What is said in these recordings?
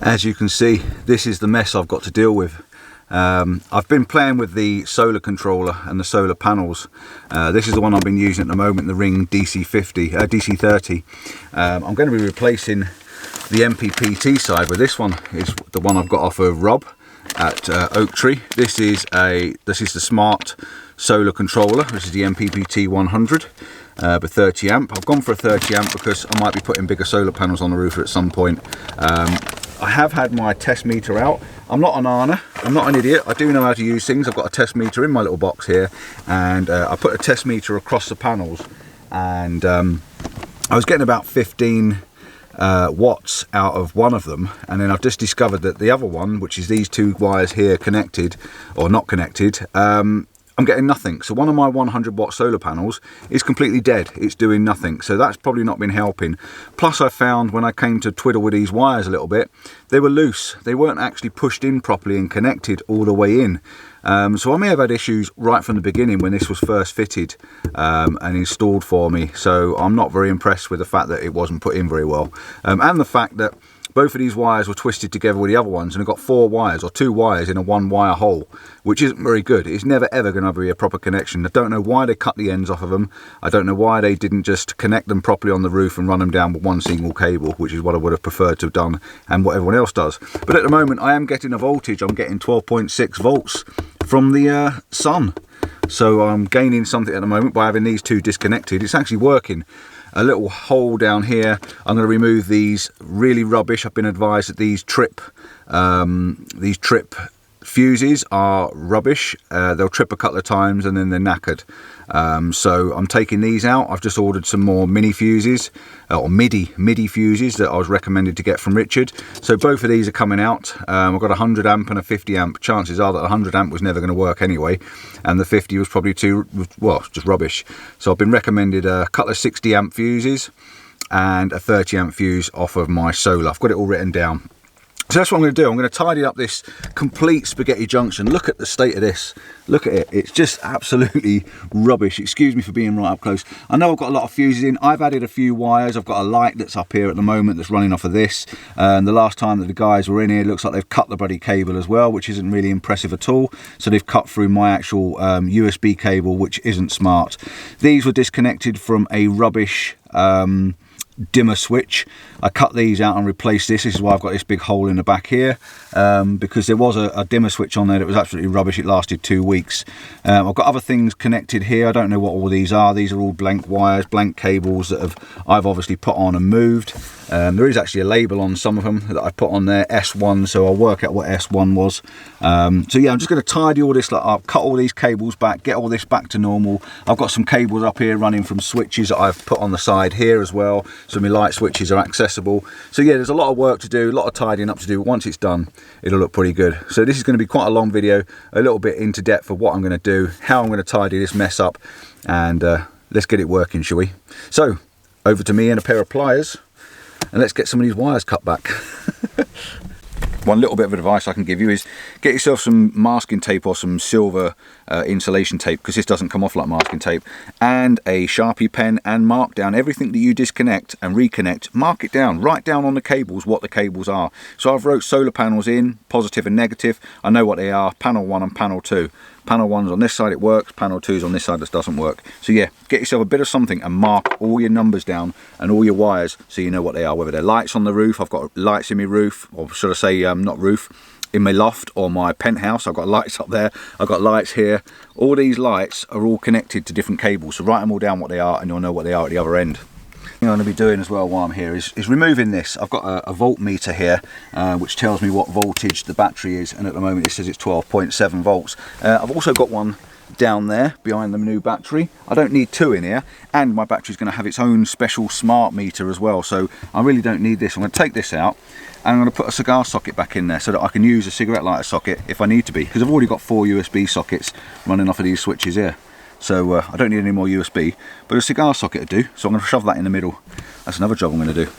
As you can see, this is the mess I've got to deal with. I've been playing with the solar controller and the solar panels. This is the one I've been using at the moment, the Ring DC30. I'm going to be replacing the MPPT side with this one. Is the one I've got off of Rob at Oak Tree. This is the Smart solar controller. This is the MPPT 100. But 30 amp. I've gone for a 30 amp because I might be putting bigger solar panels on the roof at some point. I have had my test meter out. I'm not an arner, I'm not an idiot. I do know how to use things. I've got a test meter in my little box here, and I put a test meter across the panels, and I was getting about 15 watts out of one of them, and then I've just discovered that the other one, which is these two wires here connected or not connected, I'm getting nothing. So one of my 100 watt solar panels is completely dead. It's doing nothing. So that's probably not been helping. Plus I found when I came to twiddle with these wires a little bit, they were loose. They weren't actually pushed in properly and connected all the way in. So I may have had issues right from the beginning when this was first fitted and installed for me. So I'm not very impressed with the fact that it wasn't put in very well. And the fact that both of these wires were twisted together with the other ones, and I've got 4 wires or 2 wires in a 1 wire hole, which isn't very good. It's never ever going to be a proper connection. I don't know why they cut the ends off of them. I don't know why they didn't just connect them properly on the roof and run them down with one single cable, which is what I would have preferred to have done and what everyone else does. But at the moment I am getting a voltage. I'm getting 12.6 volts from the sun. So I'm gaining something at the moment by having these two disconnected. It's actually working. A little hole down here. I'm going to remove these really rubbish. I've been advised that these trip fuses are rubbish. They'll trip a couple of times and then they're knackered. So I'm taking these out. I've just ordered some more mini fuses or MIDI fuses that I was recommended to get from Richard. So both of these are coming out. I've got a 100 amp and a 50 amp. Chances are that 100 amp was never going to work anyway, and the 50 was probably just rubbish. So I've been recommended a couple of 60 amp fuses and a 30 amp fuse off of my solar. I've got it all written down. So that's what I'm going to do. I'm going to tidy up this complete spaghetti junction. Look at the state of this. Look at it. It's just absolutely rubbish. Excuse me for being right up close. I know I've got a lot of fuses in. I've added a few wires. I've got a light that's up here at the moment that's running off of this. And the last time that the guys were in here, it looks like they've cut the bloody cable as well, which isn't really impressive at all. So they've cut through my actual USB cable, which isn't smart. These were disconnected from a rubbish dimmer switch. I cut these out and replaced this. This is why I've got this big hole in the back here, because there was a dimmer switch on there that was absolutely rubbish. It lasted 2 weeks. I've got other things connected here. I don't know what all these are. These are all blank wires, blank cables that I've obviously put on and moved. There is actually a label on some of them that I put on there, S1, so I'll work out what S1 was. So yeah, I'm just going to tidy all this up, cut all these cables back, get all this back to normal. I've got some cables up here running from switches that I've put on the side here as well, so my light switches are accessible. So yeah, there's a lot of work to do, a lot of tidying up to do. Once it's done, it'll look pretty good. So this is going to be quite a long video, a little bit into depth of what I'm going to do, how I'm going to tidy this mess up, and let's get it working, shall we? So over to me and a pair of pliers, and let's get some of these wires cut back. One little bit of advice I can give you is get yourself some masking tape or some silver insulation tape, because this doesn't come off like masking tape, and a Sharpie pen, and mark down everything that you disconnect and reconnect. Mark it down, write down on the cables what the cables are. So I've wrote solar panels in, positive and negative. I know what they are, panel 1 and panel 2. Panel 1's on this side, it works. Panel 2's on this side, that doesn't work. So yeah, get yourself a bit of something and mark all your numbers down and all your wires so you know what they are, whether they're lights on the roof. I've got lights in my roof, or should I say not roof, in my loft or my penthouse. I've got lights up there, I've got lights here. All these lights are all connected to different cables, so write them all down what they are and you'll know what they are at the other end. What I'm going to be doing as well while I'm here is removing this. I've got a voltmeter here which tells me what voltage the battery is, and at the moment it says it's 12.7 volts. I've also got one down there behind the new battery. I don't need 2 in here, and my battery's going to have its own special smart meter as well, so I really don't need this. I'm going to take this out and I'm going to put a cigar socket back in there so that I can use a cigarette lighter socket if I need to be, because I've already got 4 USB sockets running off of these switches here. So I don't need any more USB, but a cigar socket would do, so I'm going to shove that in the middle. That's another job I'm going to do.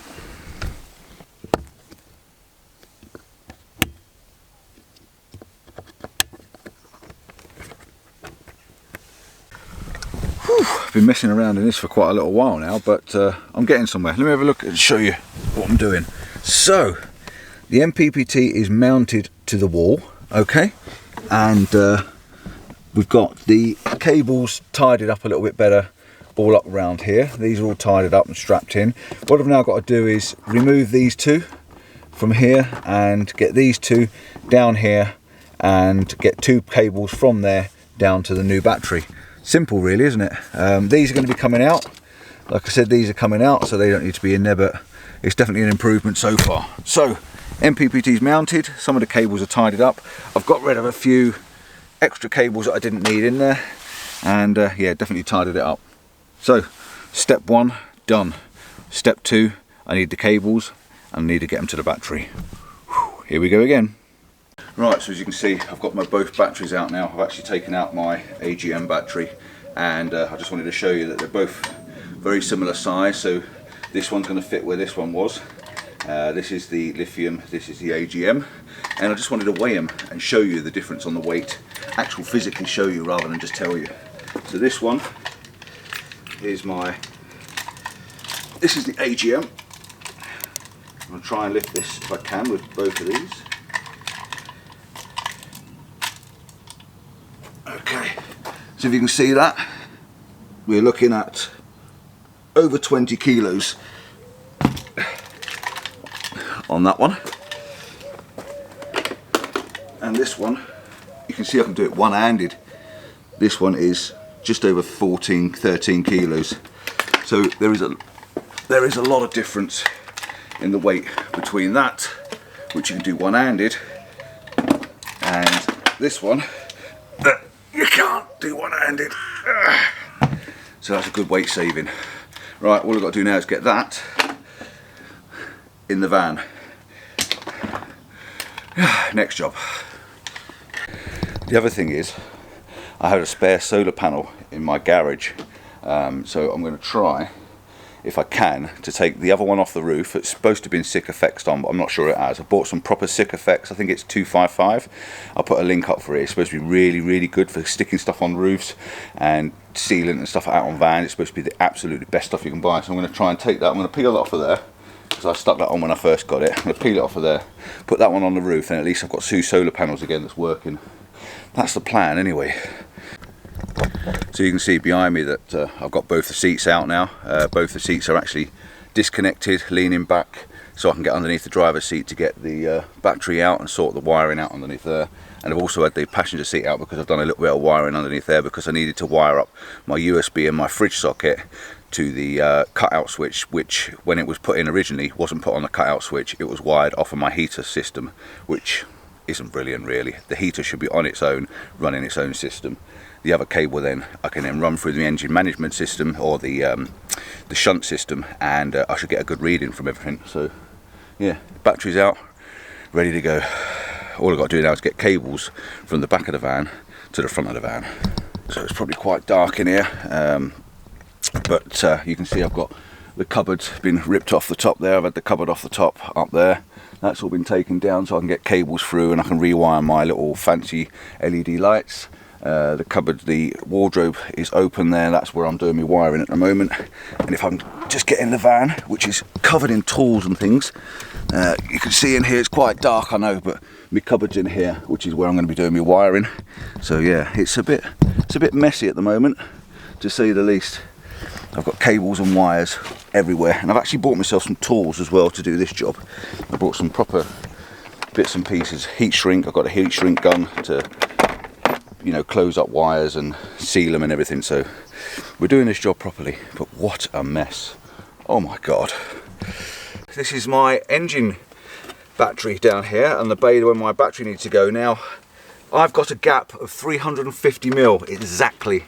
I've been messing around in this for quite a little while now, but I'm getting somewhere. Let me have a look and show you what I'm doing. So The MPPT is mounted to the wall, okay, and we've got the cables tidied up a little bit better all up around here. These are all tidied up and strapped in. What I've now got to do is remove these two from here and get these two down here and get two cables from there down to the new battery. Simple really, isn't it? These are going to be coming out. Like I said, these are coming out, so they don't need to be in there, but it's definitely an improvement so far. So MPPT's mounted, some of the cables are tidied up. I've got rid of a few extra cables that I didn't need in there, and yeah, definitely tidied it up. So step one done. Step two, I need the cables and I need to get them to the battery. Whew, here we go again. Right, so as you can see, I've got my both batteries out now. I've actually taken out my AGM battery, and I just wanted to show you that they're both very similar size. So this one's going to fit where this one was. This is the Lithium, this is the AGM, and I just wanted to weigh them and show you the difference on the weight, actually physically show you rather than just tell you. So this one is this is the AGM. I'm going to try and lift this if I can with both of these. Okay, so if you can see that, we're looking at over 20 kilos on that one. And this one, you can see I can do it one-handed. This one is just over 13 kilos. So there is a lot of difference in the weight between that, which you can do one-handed, and this one that you can't do one-handed. So that's a good weight saving. Right, all I've got to do now is get that in the van. Next job. The other thing is, I had a spare solar panel in my garage, so I'm going to try, if I can, to take the other one off the roof. It's supposed to have been Sick Effects on, but I'm not sure it has. I bought some proper Sick Effects, I think it's 255. I'll put a link up for it. It's supposed to be really, really good for sticking stuff on roofs and sealant and stuff out on vans. It's supposed to be the absolutely best stuff you can buy. So I'm going to try and take that. I'm going to peel that off of there, because I stuck that on when I first got it. I'm going to peel it off of there, put that one on the roof, and at least I've got 2 solar panels again that's working. That's the plan anyway. So you can see behind me that I've got both the seats out now. Both the seats are actually disconnected, leaning back, so I can get underneath the driver's seat to get the battery out and sort the wiring out underneath there. And I've also had the passenger seat out because I've done a little bit of wiring underneath there, because I needed to wire up my USB and my fridge socket to the cutout switch, which when it was put in originally wasn't put on the cutout switch. It was wired off of my heater system, which isn't brilliant really. The heater should be on its own, running its own system. The other cable then I can then run through the engine management system, or the shunt system, and I should get a good reading from everything. So yeah, battery's out, ready to go. All I've got to do now is get cables from the back of the van to the front of the van. So it's probably quite dark in here, but you can see I've got the cupboard's been ripped off the top there. I've had the cupboard off the top up there. That's all been taken down so I can get cables through, and I can rewire my little fancy LED lights. The cupboard, the wardrobe is open there. That's where I'm doing my wiring at the moment. And if I'm just getting the van, which is covered in tools and things, you can see in here it's quite dark, I know, but my cupboard's in here, which is where I'm going to be doing my wiring. So yeah, it's a bit messy at the moment, to say the least. I've got cables and wires everywhere, and I've actually bought myself some tools as well to do this job. I bought some proper bits and pieces, heat shrink. I've got a heat shrink gun to, you know, close up wires and seal them and everything. So we're doing this job properly, but what a mess. Oh my god. This is my engine battery down here, and the bay where my battery needs to go. Now I've got a gap of 350mm exactly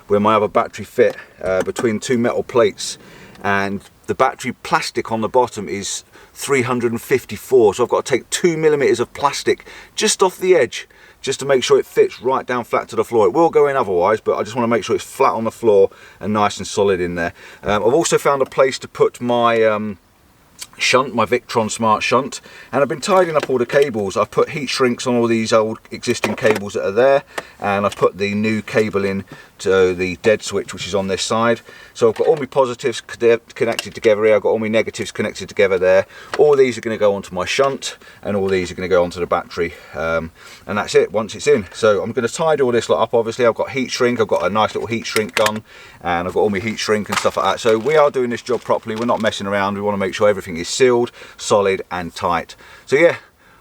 where my other battery fit, between 2 metal plates, and the battery plastic on the bottom is 354, so I've got to take 2mm of plastic just off the edge, just to make sure it fits right down flat to the floor. It will go in otherwise, but I just want to make sure it's flat on the floor and nice and solid in there. I've also found a place to put my shunt, my Victron SmartShunt, and I've been tidying up all the cables. I've put heat shrinks on all these old existing cables that are there, and I've put the new cable in to the dead switch, which is on this side. So I've got all my positives connected together here, I've got all my negatives connected together there. All these are going to go onto my shunt, and all these are going to go onto the battery, and that's it once it's in. So I'm going to tidy all this lot up. Obviously I've got heat shrink, I've got a nice little heat shrink gun, and I've got all my heat shrink and stuff like that. So we are doing this job properly, we're not messing around, we want to make sure everything is sealed, solid and tight. So yeah,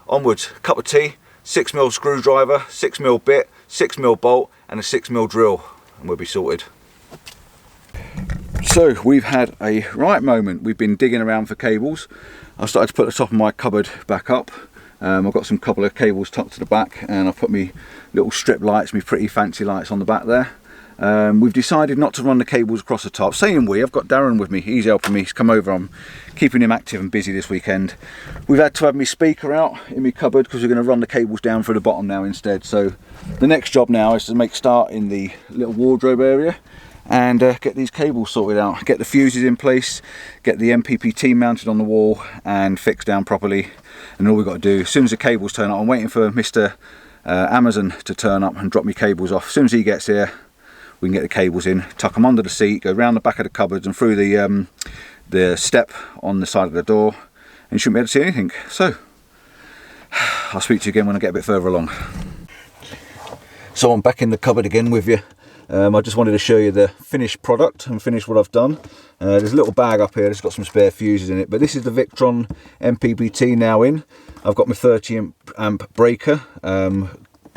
onwards, cup of tea, 6mm screwdriver, 6mm bit, 6mm bolt and a 6mm drill, and we'll be sorted. So we've had a right moment. We've been digging around for cables. I started to put the top of my cupboard back up. I've got some couple of cables tucked to the back, and I've put me little strip lights, me pretty fancy lights on the back there. We've decided not to run the cables across the top. Saying we, I've got Darren with me, he's helping me, he's come over, I'm keeping him active and busy this weekend. We've had to have my speaker out in my cupboard because we're going to run the cables down through the bottom now instead. So the next job now is to make start in the little wardrobe area and get these cables sorted out, get the fuses in place, get the MPPT mounted on the wall and fixed down properly. And all we've got to do, as soon as the cables turn up, I'm waiting for Mr. Amazon to turn up and drop me cables off. As soon as he gets here, we can get the cables in, tuck them under the seat, go round the back of the cupboards and through the step on the side of the door, and you shouldn't be able to see anything. So I'll speak to you again when I get a bit further along. So I'm back in the cupboard again with you. I just wanted to show you the finished product and finish what I've done. There's a little bag up here that's got some spare fuses in it, but this is the Victron MPPT now in. I've got my 30 amp breaker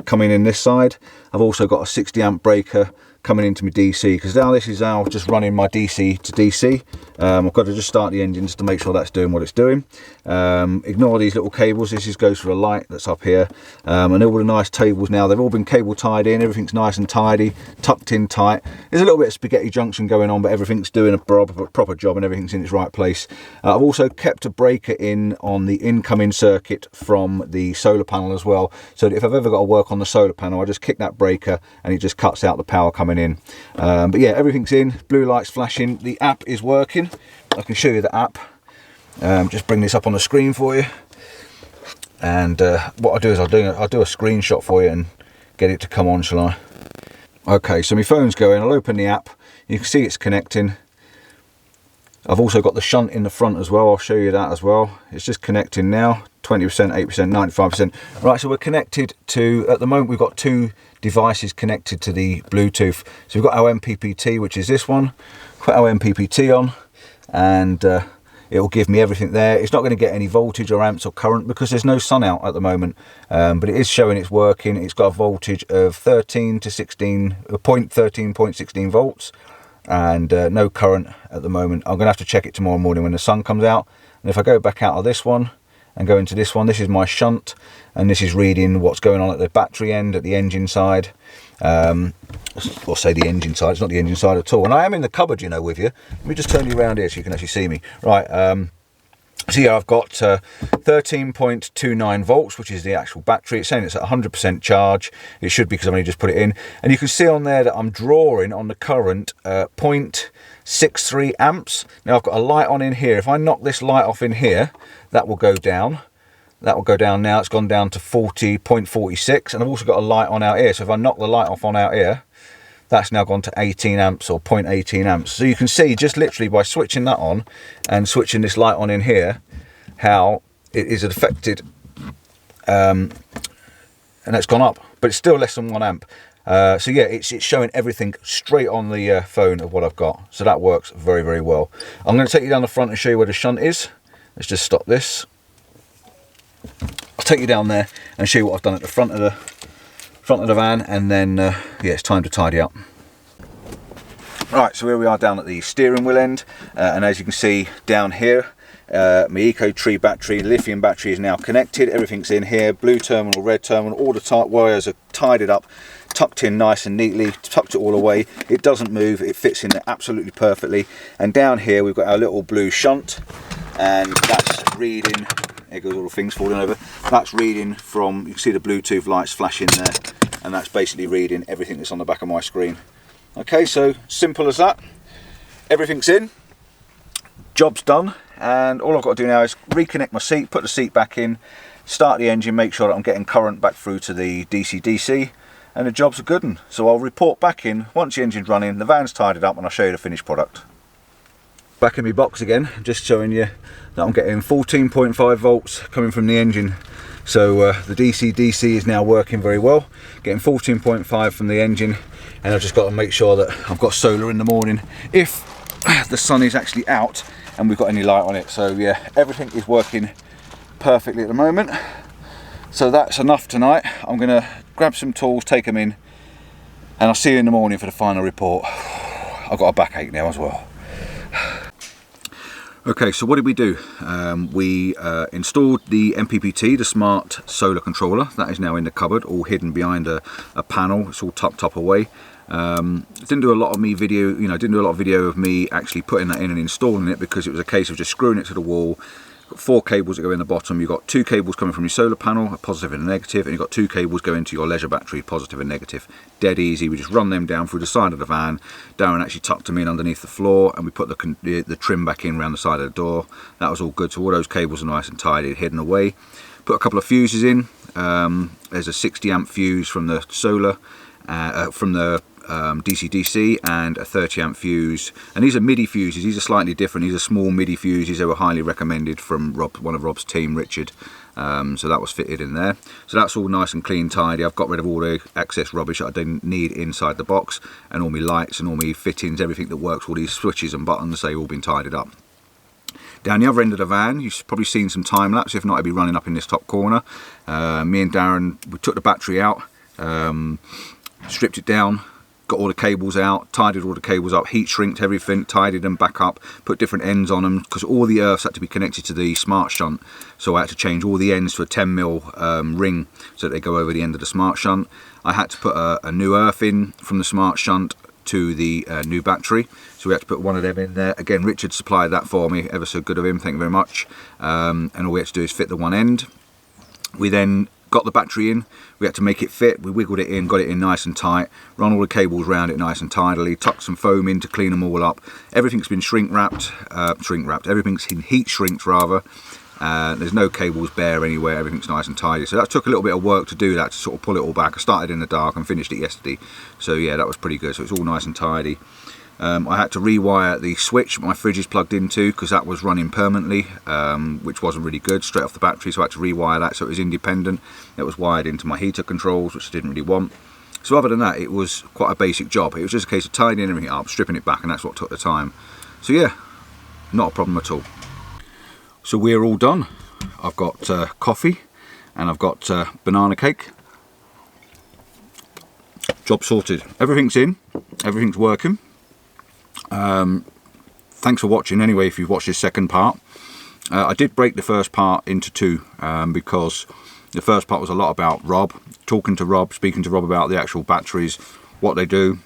coming in this side. I've also got a 60 amp breaker coming into my DC, because now this is now just running my DC to DC. I've got to just start the engine just to make sure that's doing what it's doing. Ignore these little cables, this just goes for a light that's up here, and all the nice tables now, they've all been cable tied in, everything's nice and tidy, tucked in tight. There's a little bit of spaghetti junction going on, but everything's doing a proper job and everything's in its right place. I've also kept a breaker in on the incoming circuit from the solar panel as well, so that if I've ever got to work on the solar panel, I just kick that breaker and it just cuts out the power coming in. But yeah, everything's in, blue lights flashing, the app is working. I can show you the app, just bring this up on the screen for you, and what I do is I'll do a screenshot for you and get it to come on, shall I? Okay, so my phone's going, I'll open the app, you can see it's connecting. I've also got the shunt in the front as well, I'll show you that as well. It's just connecting now, 20%, 8%, 95%. Right, so we're connected to, at the moment we've got two devices connected to the Bluetooth. So we've got our MPPT, which is this one, put our MPPT on, and it will give me everything there. It's not going to get any voltage or amps or current because there's no sun out at the moment, but it is showing it's working. It's got a voltage of 13 to 16, 0.16 volts, and no current at the moment. I'm going to have to check it tomorrow morning when the sun comes out. And if I go back out of this one and go into this one, this is my shunt, and this is reading what's going on at the battery end, at the engine side. Or say the engine side, it's not the engine side at all. And I am in the cupboard, you know, with you. Let me just turn you around here so you can actually see me. Right, so yeah, I've got 13.29 volts, which is the actual battery. It's saying it's at 100% charge. It should be because I've only just put it in. And you can see on there that I'm drawing on the current 0.63 amps. Now I've got a light on in here. If I knock this light off in here, that will go down. That will go down now. It's gone down to 40.46. And I've also got a light on out here. So if I knock the light off on out here, that's now gone to 18 amps or 0.18 amps. So you can see just literally by switching that on and switching this light on in here, how it is affected, and it's gone up, but it's still less than 1 amp. So yeah, it's showing everything straight on the phone of what I've got. So that works very, very well. I'm going to take you down the front and show you where the shunt is. Let's just stop this. I'll take you down there and show you what I've done at the front of the van, and then yeah, it's time to tidy up. Right, so here we are down at the steering wheel end, and as you can see down here, my Eco Tree battery, lithium battery, is now connected. Everything's in here, blue terminal, red terminal, all the tight wires are tidied up, tucked in nice and neatly, tucked it all away. It doesn't move, it fits in there absolutely perfectly. And down here we've got our little blue shunt, and that's reading, there goes all the things falling over, that's reading from, you can see the Bluetooth lights flashing there, and that's basically reading everything that's on the back of my screen. Okay, so simple as that. Everything's in, job's done, and all I've got to do now is reconnect my seat, put the seat back in, start the engine, make sure that I'm getting current back through to the DC-DC, and the job's a good one. So I'll report back in once the engine's running, the van's tidied up, and I'll show you the finished product. Back in my box again, just showing you that I'm getting 14.5 volts coming from the engine. So the DC-DC is now working very well, getting 14.5 from the engine, and I've just got to make sure that I've got solar in the morning if the sun is actually out and we've got any light on it. So yeah, everything is working perfectly at the moment. So that's enough tonight. I'm going to grab some tools, take them in, and I'll see you in the morning for the final report. I've got a backache now as well. Okay, so what did we do? We installed the MPPT, the Smart Solar Controller. That is now in the cupboard, all hidden behind a panel. It's all tucked up away. Didn't do a lot of video of me actually putting that in and installing it, because it was a case of just screwing it to the wall. Got 4 cables that go in the bottom. You've got 2 cables coming from your solar panel, a positive and a negative, and you've got 2 cables going to your leisure battery, positive and negative. Dead easy. We just run them down through the side of the van. Darren actually tucked them in underneath the floor, and we put the trim back in around the side of the door. That was all good. So all those cables are nice and tidy, hidden away. Put a couple of fuses in. There's a 60 amp fuse from the solar, from the DC-DC, and a 30 amp fuse, and these are MIDI fuses. These are slightly different. These are small MIDI fuses. They were highly recommended from Rob, one of Rob's team, Richard. So that was fitted in there. So that's all nice and clean, tidy. I've got rid of all the excess rubbish that I didn't need inside the box, and all my lights and all my fittings, everything that works, all these switches and buttons, they've all been tidied up. Down the other end of the van, you've probably seen some time lapse. If not, it'd be running up in this top corner. Me and Darren, we took the battery out, stripped it down, got all the cables out, tidied all the cables up, heat shrinked everything, tidied them back up, put different ends on them, because all the earths had to be connected to the Smart Shunt. So I had to change all the ends to a 10mm ring so that they go over the end of the Smart Shunt. I had to put a new earth in from the Smart Shunt to the new battery, so we had to put one of them in there. Again, Richard supplied that for me, ever so good of him, thank you very much. And all we had to do is fit the one end. We then got the battery in, we had to make it fit, we wiggled it in, got it in nice and tight, run all the cables around it nice and tidily, tucked some foam in to clean them all up. Everything's been shrink wrapped, everything's in heat shrinked rather. There's no cables bare anywhere, everything's nice and tidy. So that took a little bit of work to do that, to sort of pull it all back. I started in the dark and finished it yesterday. So yeah, that was pretty good. So it's all nice and tidy. I had to rewire the switch my fridge is plugged into, because that was running permanently, which wasn't really good, straight off the battery. So I had to rewire that so it was independent. It was wired into my heater controls, which I didn't really want. So other than that, it was quite a basic job. It was just a case of tidying everything up, stripping it back, and that's what took the time. So yeah, not a problem at all. So we're all done. I've got coffee, and I've got banana cake. Job sorted. Everything's in, everything's working. Thanks for watching anyway, if you've watched this second part. I did break the first part into 2, because the first part was a lot about Rob, talking to Rob, speaking to Rob about the actual batteries, what they do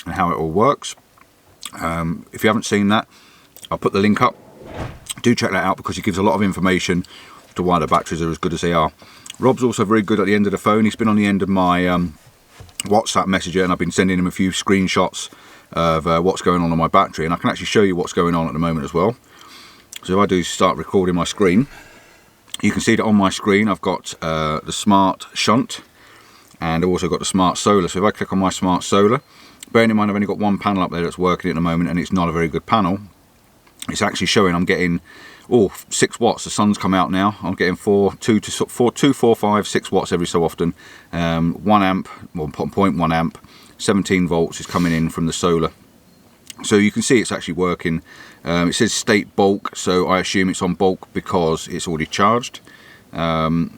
and how it all works. If you haven't seen that, I'll put the link up. Do check that out, because he gives a lot of information to why the batteries are as good as they are. Rob's also very good at the end of the phone. He's been on the end of my WhatsApp messenger, and I've been sending him a few screenshots of what's going on my battery, and I can actually show you what's going on at the moment as well. So if I do start recording my screen, you can see that on my screen I've got the Smart Shunt, and I've also got the Smart Solar. So if I click on my Smart Solar, bearing in mind I've only got one panel up there that's working at the moment, and it's not a very good panel. It's actually showing I'm getting 6 watts. The sun's come out now. I'm getting 4, 5, 6 watts every so often. 1 amp, 1.1 amp, 17 volts is coming in from the solar. So you can see it's actually working. It says state bulk, so I assume it's on bulk because it's already charged. So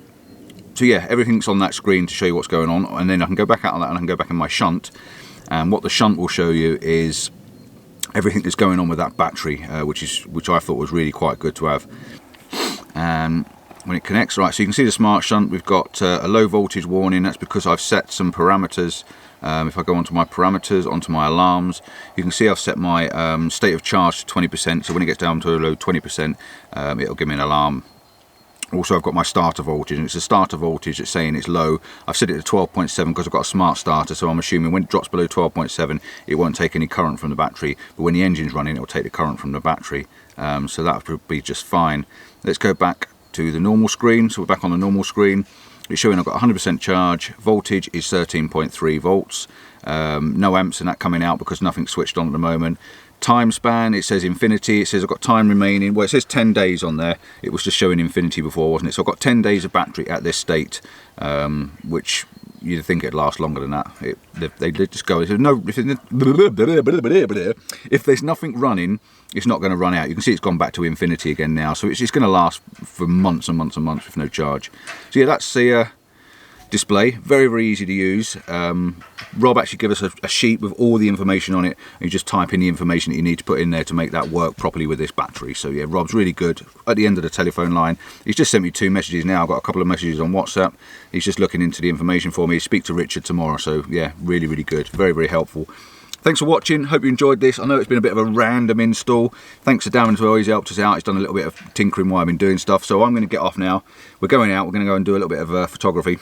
yeah, everything's on that screen to show you what's going on, and then I can go back out on that and I can go back in my shunt, and what the shunt will show you is everything that's going on with that battery, which I thought was really quite good to have. And when it connects, right, so you can see the Smart Shunt, we've got a low voltage warning. That's because I've set some parameters. If I go onto my parameters, onto my alarms, you can see I've set my state of charge to 20%, so when it gets down to a low 20%, it'll give me an alarm. Also, I've got my starter voltage, and it's a starter voltage that's saying it's low. I've set it to 12.7 because I've got a smart starter, so I'm assuming when it drops below 12.7, it won't take any current from the battery. But when the engine's running, it will take the current from the battery. So that would be just fine. Let's go back to the normal screen. So we're back on the normal screen. It's showing I've got 100% charge. Voltage is 13.3 volts. No amps and that coming out because nothing's switched on at the moment. Time span, it says infinity. It says I've got time remaining. Well, it says 10 days on there. It was just showing infinity before, wasn't it? So I've got 10 days of battery at this state, which you'd think it'd last longer than that. They just go, if there's nothing running, it's not going to run out. You can see it's gone back to infinity again now. So it's going to last for months and months and months with no charge. So yeah, that's the display. Very, very easy to use. Rob actually gave us a sheet with all the information on it, and you just type in the information that you need to put in there to make that work properly with this battery. So yeah, Rob's really good. At the end of the telephone line, he's just sent me 2 messages now. I've got a couple of messages on WhatsApp. He's just looking into the information for me. Speak to Richard tomorrow. So yeah, really, really good. Very, very helpful. Thanks for watching. Hope you enjoyed this. I know it's been a bit of a random install. Thanks to Darren as well. He's helped us out. He's done a little bit of tinkering while I've been doing stuff. So I'm going to get off now. We're going out. We're going to go and do a little bit of photography.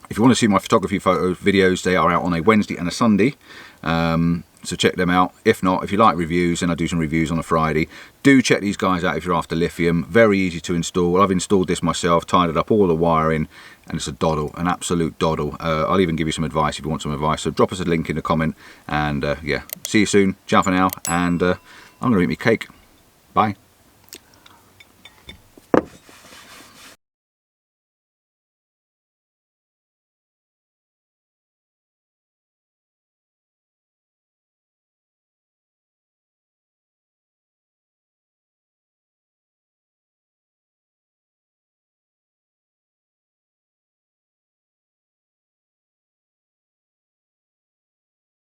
If you want to see my photography videos, they are out on a Wednesday and a Sunday. So check them out. If not, if you like reviews, then I do some reviews on a Friday. Do check these guys out if you're after lithium. Very easy to install. I've installed this myself, tidied up all the wiring, and it's a doddle, an absolute doddle. I'll even give you some advice if you want some advice. So drop us a link in the comment, and yeah, see you soon. Ciao for now, and I'm going to eat my cake. Bye.